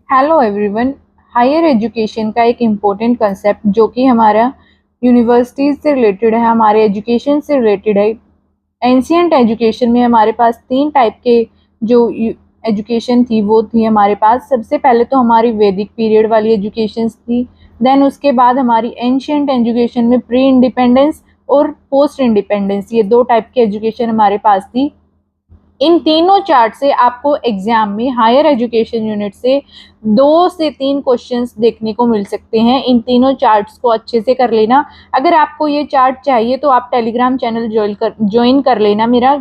Hello everyone. Higher education का एक important concept जो कि हमारा यूनिवर्सिटीज़ से रिलेटेड है, हमारे एजुकेशन से रिलेटेड है। एंशियंट एजुकेशन में हमारे पास तीन टाइप के जो एजुकेशन थी वो थी हमारे पास। सबसे पहले तो हमारी वैदिक पीरियड वाली एजुकेशन थी। देन उसके बाद हमारी एंशियंट एजुकेशन में प्री इंडिपेंडेंस और पोस्ट इंडिपेंडेंस, ये दो टाइप की एजुकेशन हमारे पास थी। इन तीनों चार्ट से आपको एग्जाम में हायर एजुकेशन यूनिट से 2 से 3 क्वेश्चंस देखने को मिल सकते हैं। इन तीनों चार्ट्स को अच्छे से कर लेना। अगर आपको ये चार्ट चाहिए तो आप टेलीग्राम चैनल ज्वाइन कर लेना। मेरा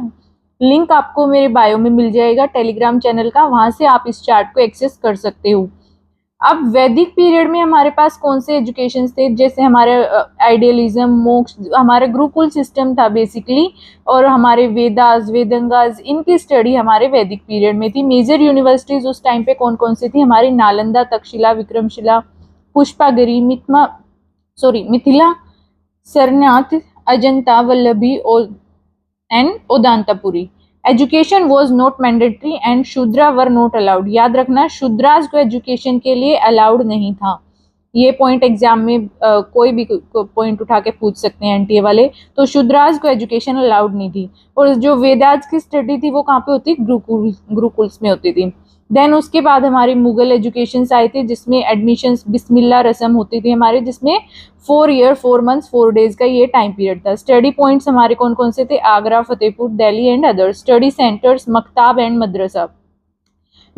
लिंक आपको मेरे बायो में मिल जाएगा टेलीग्राम चैनल का, वहां से आप इस चार्ट को एक्सेस कर सकते हो। अब वैदिक पीरियड में हमारे पास कौन से एजुकेशन थे, जैसे हमारे आइडियलिज्म, मोक्ष, हमारे गुरुकुल सिस्टम था बेसिकली, और हमारे वेदास, वेदंगास, इनकी स्टडी हमारे वैदिक पीरियड में थी। मेजर यूनिवर्सिटीज उस टाइम पे कौन कौन सी थी, हमारी Nalanda, Takshashila, Vikramshila, Pushpagiri, Mithila, Sarnath, Ajanta, Vallabhi and Odantapuri. Education was not mandatory and Shudra were not allowed. याद रखना, शूद्रास को एजुकेशन के लिए अलाउड नहीं था। ये पॉइंट एग्जाम में कोई भी पॉइंट उठा के पूछ सकते हैं एनटीए वाले। तो शूद्रास को एजुकेशन अलाउड नहीं थी। और जो वेदास की स्टडी थी वो कहाँ पे होती, गुरुकुल्स में होती थी। देन उसके बाद हमारी मुगल एजुकेशन आई थी, जिसमें एडमिशन बिस्मिल्लाह रस्म होती थी हमारे, जिसमें 4 ईयर 4 मंथ्स 4 डेज का ये टाइम पीरियड था। स्टडी पॉइंट्स हमारे कौन कौन से थे, Agra, Fatehpur, Delhi and others. Study centres maktab and madrasa.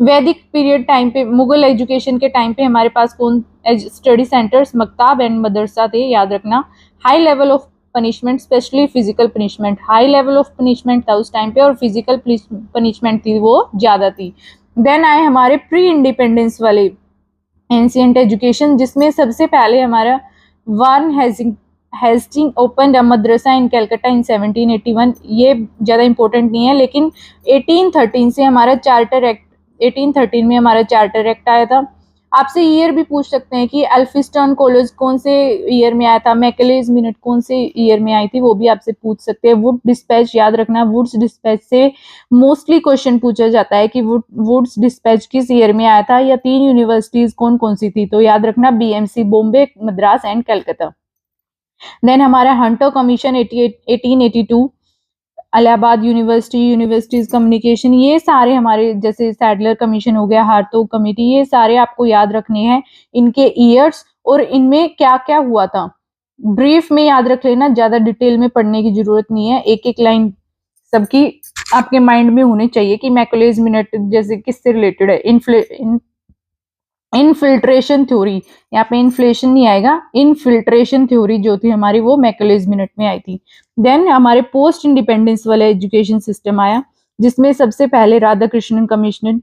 Vedic period time पे, मुगल एजुकेशन के टाइम पे हमारे पास कौन स्टडी सेंटर्स, मकताब एंड मदरसा थे, याद रखना। High level of punishment, specially physical punishment, high level of punishment था उस टाइम पे, और फिजिकल पनिशमेंट थी वो ज्यादा थी। देन आए हमारे प्री इंडिपेंडेंस वाले एंशियंट एजुकेशन, जिसमें सबसे पहले हमारा वार्न हेस्टिंग ओपन अ मदरसा इन कलकत्ता इन 1781। ये ज़्यादा इंपॉर्टेंट नहीं है, लेकिन 1813 से हमारा चार्टर एक्ट, 1813 में हमारा चार्टर एक्ट आया था। आपसे ईयर भी पूछ सकते हैं कि एल्फिस्टन कॉलेज कौन से ईयर में आया था, मैकलेज मिनट कौन से ईयर में आई थी, वो भी आपसे पूछ सकते हैं। वुड डिस्पैच, याद रखना, वुड्स डिस्पैच से मोस्टली क्वेश्चन पूछा जाता है कि वुड्स डिस्पैच किस ईयर में आया था, या 3 यूनिवर्सिटीज कौन कौन सी थी, तो याद रखना BMC, Bombay, Madras and Calcutta. Then हमारा Hunter commission 1882, Allahabad university, universities communication, ये सारे हमारे, जैसे सैडलर कमीशन हो गया, हार्थोग कमेटी, ये सारे आपको याद रखने हैं, इनके ईयर्स और इनमें क्या क्या हुआ था। ब्रीफ में याद रख लेना, ज्यादा डिटेल में पढ़ने की जरूरत नहीं है। एक एक लाइन सबकी आपके माइंड में होनी चाहिए कि मैकुलेज मिनट जैसे किससे रिलेटेड है। इनफिल्ट्रेशन थ्योरी, यहाँ पे इन्फ्लेशन नहीं आएगा, इनफिल्ट्रेशन थ्योरी जो थी हमारी वो मैकुलेज मिनट में आई थी। देन हमारे पोस्ट इंडिपेंडेंस वाला एजुकेशन सिस्टम आया, जिसमें सबसे पहले राधा कृष्णन कमीशन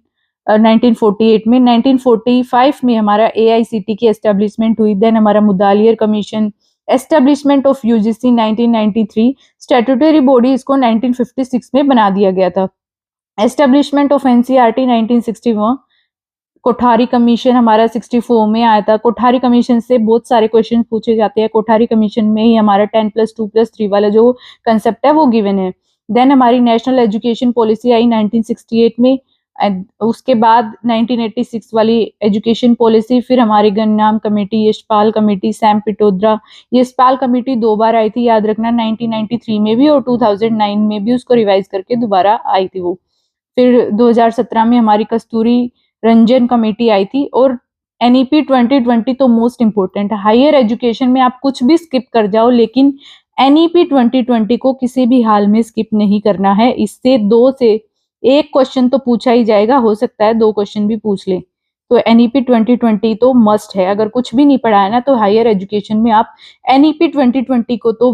1948 में, 1945 में हमारा एआईसीटी की एस्टेब्लिशमेंट हुई। देन हमारा Mudaliar commission, establishment of UGC 1993, statutory body इसको 1956 में बना दिया गया था। Establishment of NCERT 1961, Kothari commission हमारा 64 में आया था। कोठारी कमीशन से बहुत सारे क्वेश्चन पूछे जाते हैं। कोठारी कमीशन में ही हमारा 10+2+3 वाला जो कंसेप्ट है वो गिवन है। देन हमारी नेशनल एजुकेशन पॉलिसी आई 1968 में। उसके बाद 1986 वाली एजुकेशन पॉलिसी, फिर हमारी गन्नाम committee, Yashpal committee, Sam Pitroda. Yashpal committee 2 बार आई थी, याद रखना, 1993 में भी और 2009 में भी उसको रिवाइज करके दोबारा आई थी वो। फिर 2017 में हमारी कस्तूरी रंजन कमेटी आई थी। और एनईपी 2020 तो मोस्ट इंपोर्टेंट है। हायर एजुकेशन में आप कुछ भी स्किप कर जाओ, लेकिन एनईपी 2020 को किसी भी हाल में स्किप नहीं करना है। इससे 2 से 1 क्वेश्चन तो पूछा ही जाएगा, हो सकता है 2 क्वेश्चन भी पूछ ले। तो एनईपी 2020 तो मस्ट है। अगर कुछ भी नहीं पढ़ा है ना, तो हायर एजुकेशन में आप एनईपी 2020 को तो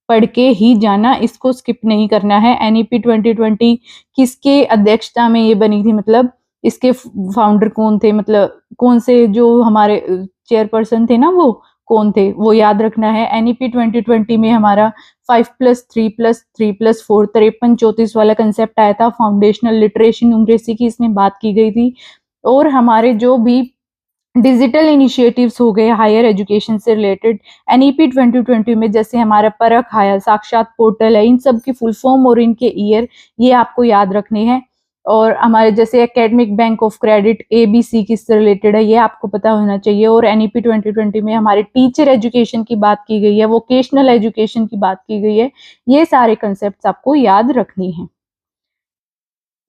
पढ़ के ही जाना, इसको स्किप नहीं करना है। एनईपी 2020 किसके अध्यक्षता में ये बनी थी, मतलब इसके फाउंडर कौन थे, मतलब कौन से जो हमारे चेयरपर्सन थे ना वो कौन थे, वो याद रखना है। एनईपी 2020 में हमारा 5+3+3+4 53-34 वाला कंसेप्ट आया था। फाउंडेशनल लिटरेसी न्यूमरेसी की इसमें बात की गई थी। और हमारे जो भी डिजिटल इनिशिएटिव्स हो गए हायर एजुकेशन से रिलेटेड, एनईपी 2020 में जैसे हमारा परख आया, साक्षात पोर्टल है, इन सब की फुल फॉर्म और इनके ईयर ये आपको याद रखने हैं। और हमारे जैसे academic bank of credit ABC किससे रिलेटेड है, ये आपको पता होना चाहिए। और NEP 2020 में हमारे टीचर एजुकेशन की बात की गई है, वोकेशनल एजुकेशन की बात की गई है। ये सारे कंसेप्ट आपको याद रखनी है।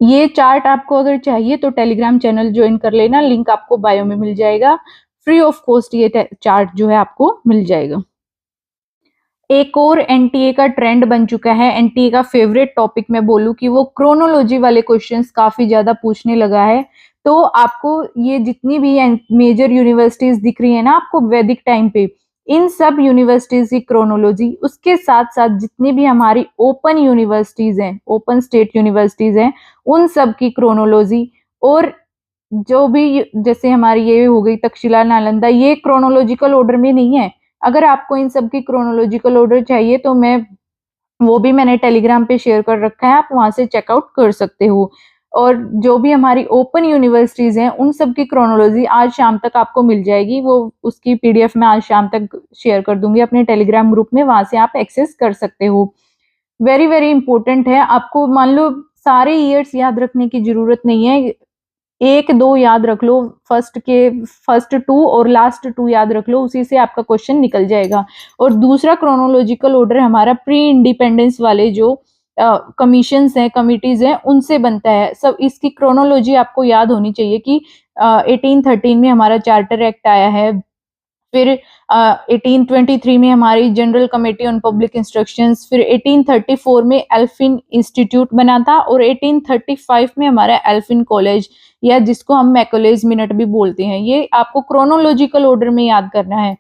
ये चार्ट आपको अगर चाहिए तो टेलीग्राम चैनल ज्वाइन कर लेना, लिंक आपको बायो में मिल जाएगा। फ्री ऑफ कॉस्ट ये चार्ट जो है आपको मिल जाएगा। एक और एनटीए का ट्रेंड बन चुका है, एनटीए का फेवरेट टॉपिक मैं बोलूं कि वो क्रोनोलॉजी वाले क्वेश्चंस काफी ज्यादा पूछने लगा है। तो आपको ये जितनी भी मेजर यूनिवर्सिटीज दिख रही है ना आपको वैदिक टाइम पे, इन सब यूनिवर्सिटीज की क्रोनोलॉजी, उसके साथ साथ जितनी भी हमारी ओपन यूनिवर्सिटीज हैं, ओपन स्टेट यूनिवर्सिटीज हैं, उन सब की क्रोनोलॉजी, और जो भी जैसे हमारी ये हो गई तक्षशिला नालंदा, ये क्रोनोलॉजिकल ऑर्डर में नहीं है। अगर आपको इन सब की क्रोनोलॉजिकल ऑर्डर चाहिए तो वो भी मैंने टेलीग्राम पे शेयर कर रखा है, आप वहां से चेकआउट कर सकते हो। और जो भी हमारी ओपन यूनिवर्सिटीज हैं उन सब की क्रोनोलॉजी आज शाम तक आपको मिल जाएगी, वो उसकी PDF मैं आज शाम तक शेयर कर दूंगी अपने टेलीग्राम ग्रुप में, वहां से आप एक्सेस कर सकते हो। वेरी वेरी इंपॉर्टेंट है। आपको मान लो सारे ईयर्स याद रखने की जरूरत नहीं है, एक दो याद रख लो, फर्स्ट 2 और लास्ट 2 याद रख लो, उसी से आपका क्वेश्चन निकल जाएगा। और दूसरा क्रोनोलॉजिकल ऑर्डर हमारा प्री इंडिपेंडेंस वाले जो कमीशंस हैं, कमिटीज हैं, उनसे बनता है। सब इसकी क्रोनोलॉजी आपको याद होनी चाहिए कि 1813 में हमारा चार्टर एक्ट आया है, फिर 1823 में हमारी general committee on public instructions, फिर 1834 में एल्फिन इंस्टीट्यूट बना था, और 1835 में हमारा एल्फिन कॉलेज, या जिसको हम मैकोलेज मिनट भी बोलते हैं। ये आपको क्रोनोलॉजिकल ऑर्डर में याद करना है।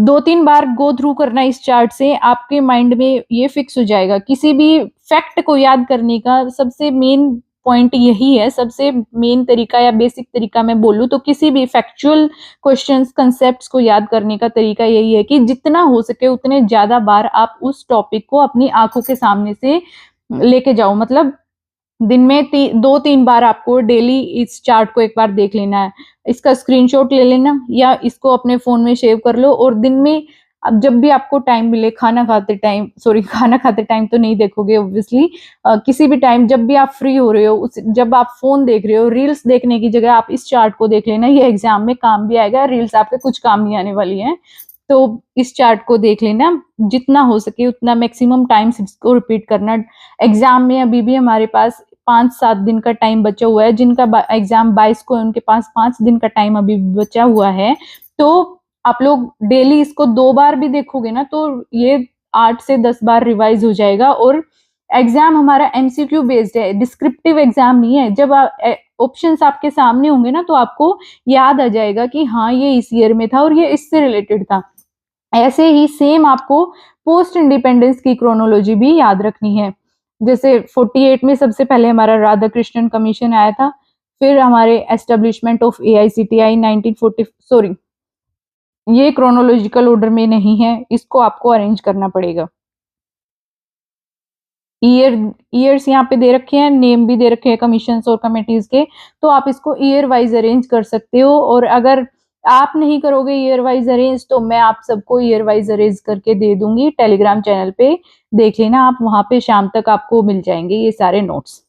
2-3 बार गो थ्रू करना इस चार्ट से, आपके माइंड में ये फिक्स हो जाएगा। किसी भी फैक्ट को याद करने का सबसे मेन पॉइंट यही है, सबसे मेन तरीका या बेसिक तरीका मैं बोलूँ तो किसी भी फैक्चुअल क्वेश्चंस, कंसेप्ट्स को याद करने का तरीका यही है कि जितना हो सके उतने ज्यादा बार आप उस टॉपिक को अपनी आंखों के सामने से लेके जाओ। मतलब दिन में 2-3 बार आपको डेली इस चार्ट को एक बार देख लेना है, इसका स्क्रीनशॉट ले लेना या इसको अपने फोन में सेव कर लो, और दिन में अब जब भी आपको टाइम मिले, खाना खाते टाइम तो नहीं देखोगे ऑब्वियसली, किसी भी टाइम जब भी आप फ्री हो रहे हो, जब आप फोन देख रहे हो, रील्स देखने की जगह आप इस चार्ट को देख लेना, ये एग्जाम में काम भी आएगा, रील्स आपके कुछ काम नहीं आने वाली है। तो इस चार्ट को देख लेना, जितना हो सके उतना मैक्सिमम टाइम्स इसको रिपीट करना। एग्जाम में अभी भी हमारे पास 5-7 दिन का टाइम बचा हुआ है, जिनका एग्जाम 22 को है उनके पास 5 दिन का टाइम अभी बचा हुआ है। तो आप लोग डेली इसको 2 बार भी देखोगे ना तो ये 8 से 10 बार रिवाइज हो जाएगा। और एग्जाम हमारा MCQ बेस्ड है, डिस्क्रिप्टिव एग्जाम नहीं है। जब ऑप्शंस आपके सामने होंगे ना तो आपको याद आ जाएगा कि हाँ ये इस ईयर में था और ये इससे रिलेटेड था। ऐसे ही सेम आपको पोस्ट इंडिपेंडेंस की क्रोनोलॉजी भी याद रखनी है। जैसे 48 में सबसे पहले हमारा राधा कृष्णन कमीशन आया था, फिर हमारे एस्टेब्लिशमेंट ऑफ AICTI 1940, सॉरी ये क्रोनोलॉजिकल ऑर्डर में नहीं है, इसको आपको अरेंज करना पड़ेगा। ईयर्स यहाँ पे दे रखे हैं, नेम भी दे रखे हैं कमीशंस और कमेटीज के, तो आप इसको ईयर वाइज अरेंज कर सकते हो। और अगर आप नहीं करोगे ईयर वाइज अरेंज तो मैं आप सबको ईयर वाइज अरेंज करके दे दूंगी, टेलीग्राम चैनल पे देख लेना आप, वहां पे शाम तक आपको मिल जाएंगे ये सारे नोट्स।